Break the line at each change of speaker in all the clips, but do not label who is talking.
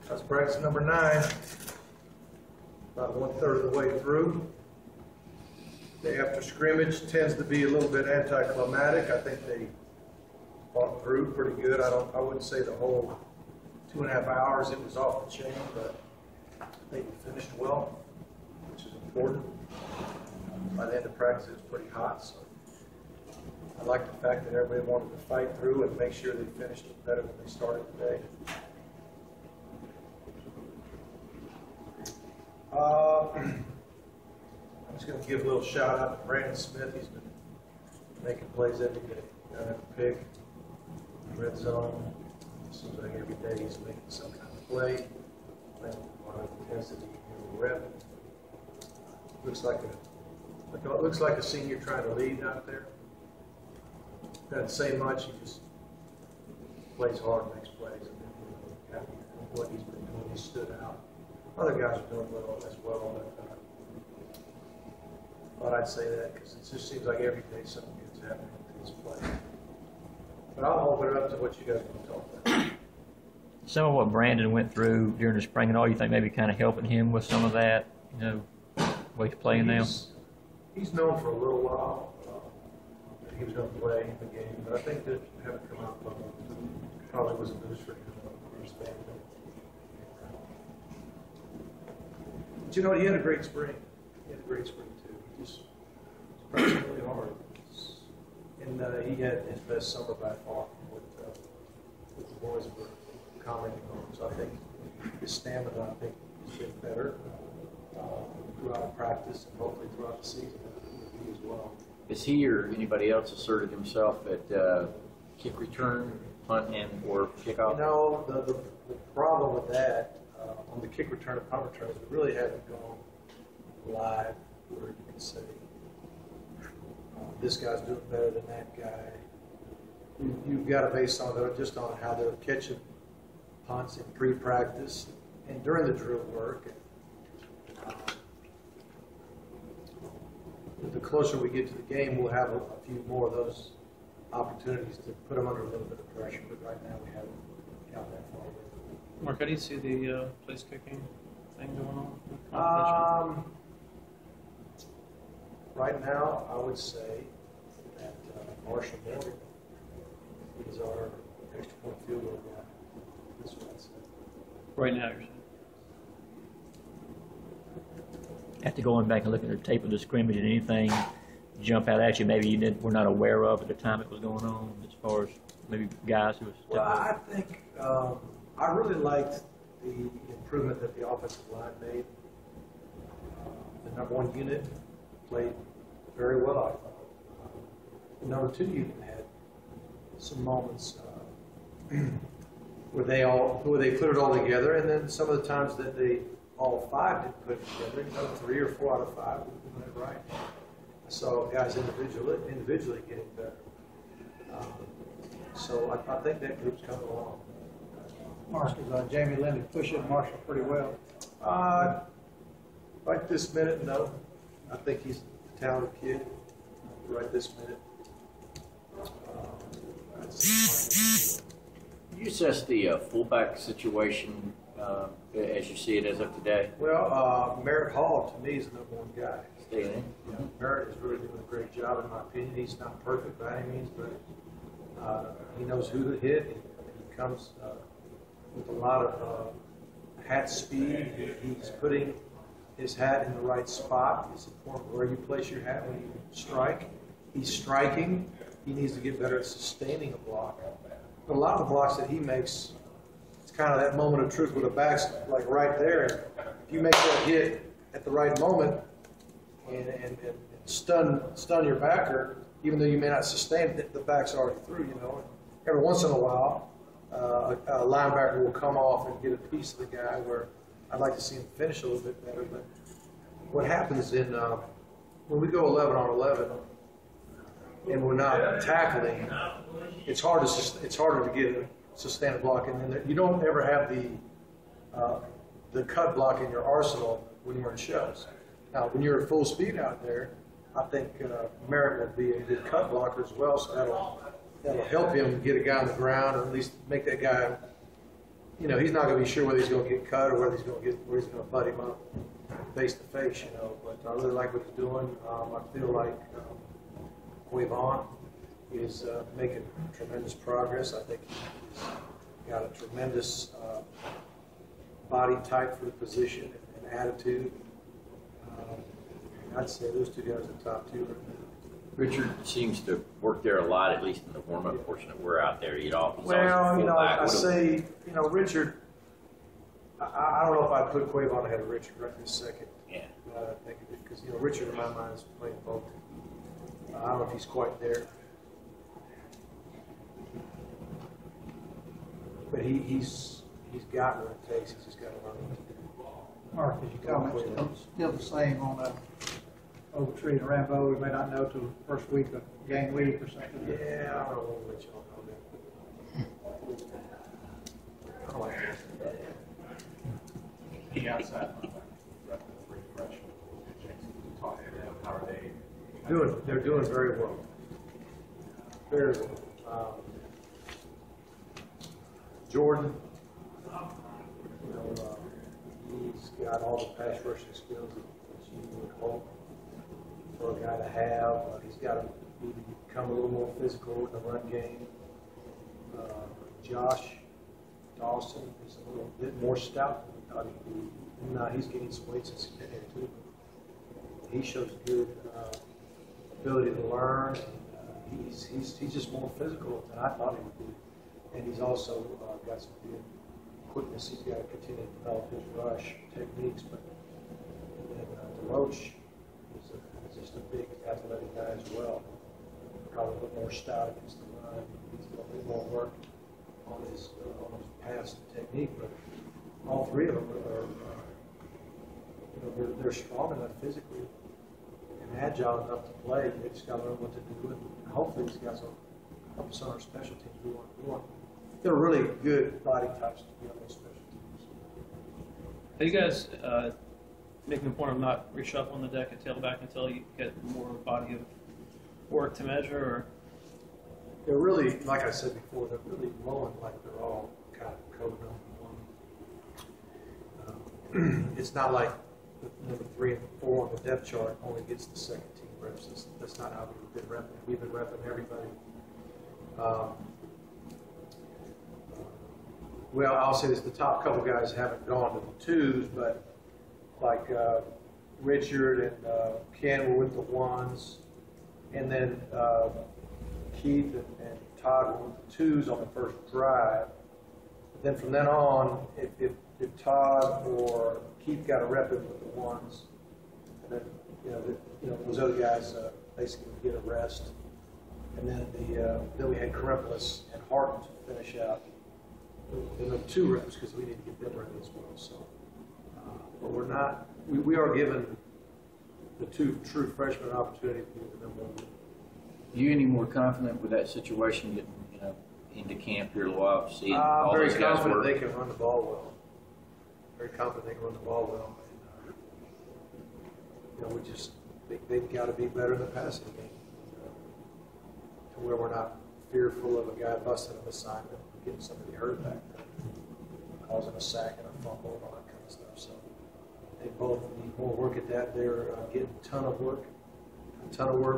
That's practice number 9. About 1/3 of the way through. The after scrimmage tends to be a little bit anticlimactic. I think they fought through pretty good. I wouldn't say the whole 2.5 hours it was off the chain, but I think we finished well, which is important. By the end of practice, it was pretty hot, so I like the fact that everybody wanted to fight through and make sure they finished it better than they started today. I'm just going to give a little shout out to Brandon Smith. He's been making plays every day. Down at the pick, red zone. It seems like every day he's making some kind of play. Playing a lot of intensity and rep. Looks like a senior trying to lead out there. Doesn't say much. He just plays hard, makes plays, and happy with what he's been doing. He stood out. Other guys are doing well as well. But I'd say that because it just seems like every day something good's happening with his play. But I'll open it up to what you guys want to talk about.
Some of what Brandon went through during the spring and all, you think maybe kind of helping him with some of that, way he's playing now?
He's known for a little while that he was going to play the game, but I think that having come out probably was a boost for him. But he had a great spring. He had a great spring too. He just practiced really hard, and he had his best summer by far with the boys were commenting on. So I think his stamina, has been better throughout practice and hopefully throughout the season as well.
Has he or anybody else asserted himself at kick return, punt, and or kickoff?
The problem with that on the kick return and punt returns, we really haven't gone live where you can say this guy's doing better than that guy. You've got to base on just on how they're catching punts in pre-practice and during the drill work. The closer we get to the game, we'll have a few more of those opportunities to put them under a little bit of pressure. But right now, we haven't got that far.
Mark, how do you see the place kicking thing going on?
Right now, I would say that Marshall Morgan is our extra point field goal guy. That's what I'd say.
Right now, you're saying?
After going back and looking at the tape of the scrimmage, and anything jump out at you maybe you were not aware of at the time it was going on, as far as maybe guys who was?
Well, I think I really liked the improvement that the offensive line made. The number 1 unit played very well, I thought. The number 2 unit had some moments where they put it all together, and then some of the times that all 5 didn't put it together. 3 or 4 out of 5 were doing it right. I saw guys individually getting better. So I think that group's coming along.
Marshall, Jamie Linden pushing Marshall pretty well.
Right this minute, no. I think he's a talented kid. Right this minute.
Can you assess the fullback situation as you see it as of today?
Well, Merritt Hall, to me, is the number 1 guy.
Staying in?
Yeah, Merritt is really doing a great job, in my opinion. He's not perfect by any means, but he knows who to hit. He comes with a lot of hat speed. He's putting his hat in the right spot. It's important where you place your hat when you strike. He's striking. He needs to get better at sustaining a block. But a lot of the blocks that he makes, it's kind of that moment of truth where the back's like right there. If you make that hit at the right moment and stun your backer, even though you may not sustain it, the back's already through, Every once in a while, a linebacker will come off and get a piece of the guy where I'd like to see him finish a little bit better. But what happens when we go 11 on 11 and we're not tackling, it's harder to get a sustained block, and then you don't ever have the cut block in your arsenal when you're in shells. Now, when you're at full speed out there, I think Merritt will be a good cut blocker as well, so that'll help him get a guy on the ground, or at least make that guy you know, he's not going to be sure whether he's going to get cut or whether he's going to butt him up face to face, you know. But I really like what he's doing. I feel like Quavon is making tremendous progress. I think he's got a tremendous body type for the position and attitude. I'd say those two guys are the top two right now.
Richard seems to work there a lot, at least in the warm-up portion that we're out there. He's always
Well, you know,
fullback.
I say, you know, Richard, I don't know if I'd put Quavon ahead of Richard right this second.
Yeah.
I think because, you know, Richard in my mind is playing both. I don't know if he's quite there. But he's got what it takes. He's just got to learn what to do.
Mark, is your comments still the same on Ogletree and Rambo? We may not know till the first week of game week or something.
Yeah, I don't know what y'all know that. I don't like that.
The outside refresh. Talk to them. How are they?
They're doing very well. Very well. Jordan, you know, he's got all the pass rushing skills that you would hope for a guy to have. He's got to become a little more physical in the run game. Josh Dawson is a little bit more stout than we thought he'd be. Now he's getting some weight since he's been here too. He shows good ability to learn. And, he's just more physical than I thought he would be. And he's also got some good quickness. He's got to continue to develop his rush techniques. But DeLoach is just a big athletic guy as well. Probably a little more stout against the run. He needs a little bit more work on his pass technique. But all three of them are you know, they're strong enough physically and agile enough to play. They just got to learn what to do. And hopefully these guys will help us on our special teams. We want they're really good body types to be on those special teams.
Are you guys making a point of not reshuffling the deck at tailback until you get more body of work to measure? Or?
They're really, like I said before, they're really rolling like they're all kind of code number one. It's not like number 3 and 4 on the depth chart only gets the second team reps. That's not how we've been repping. We've been repping everybody. Well, I'll say this: the top couple guys haven't gone to the twos, but like Richard and Ken were with the ones, and then Keith and Todd were with the twos on the first drive. But then from then on, if Todd or Keith got a rep in with the ones, and then you know those other guys basically would get a rest, and then then we had Karimplis and Harton to finish out. Then there were 2 reps because we need to get them ready as well. So, but we're not. We are giving the 2 true freshmen an opportunity to be the number 1.
Are you any more confident with that situation getting into camp here a little while, seeing
I'm
all
very
those guys
confident
work?
they can run the ball well. Very confident they can run the ball well. And, they've got to be better in the passing game, to where we're not fearful of a guy busting an assignment, getting somebody hurt back there, causing a sack and a fumble and all that kind of stuff. So they both need more work at that. They're getting a ton of work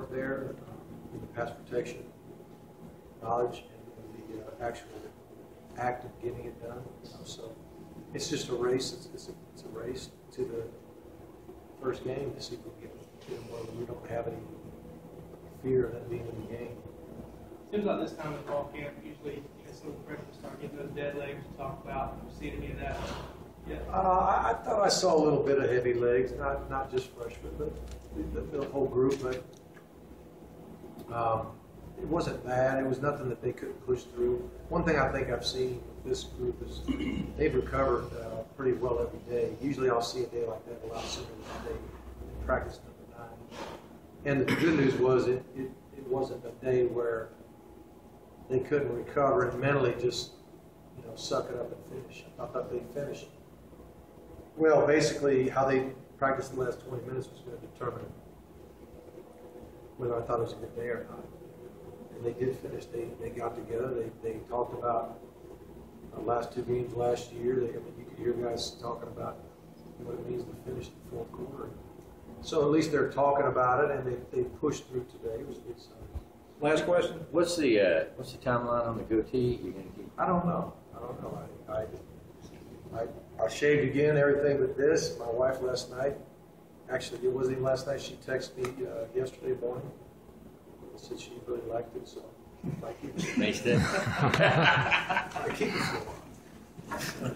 there in the pass protection knowledge and the actual act of getting it done. So it's just a race. It's a race to the first game to see if we can get them where we don't have any fear of them being in the game.
Seems like this time of fall camp, usually some of the freshmen start getting those dead legs to talk about. Have you seen any of that? Yeah.
I thought I saw a little bit of heavy legs, not just freshmen, but the whole group. But it wasn't bad. It was nothing that they couldn't push through. One thing I think I've seen with this group is they've recovered pretty well every day. Usually I'll see a day like that a lot sooner than a day in practice number 9. And the good news was it wasn't a day where they couldn't recover and mentally just suck it up and finish. I thought they finished. Well, basically how they practiced the last 20 minutes was going to determine whether I thought it was a good day or not. And they did finish. They got together. They talked about last two games last year, I mean, you could hear guys talking about what it means to finish the fourth quarter. So at least they're talking about it, and they pushed through today. It was a good sign. Last question?
What's the timeline on the goatee? You're gonna keep.
I don't know. I shaved again, everything but this. My wife last night, actually it wasn't even last night, she texted me yesterday morning. Said she really liked it, so I keep it.
Maced it.
I keep it for a while.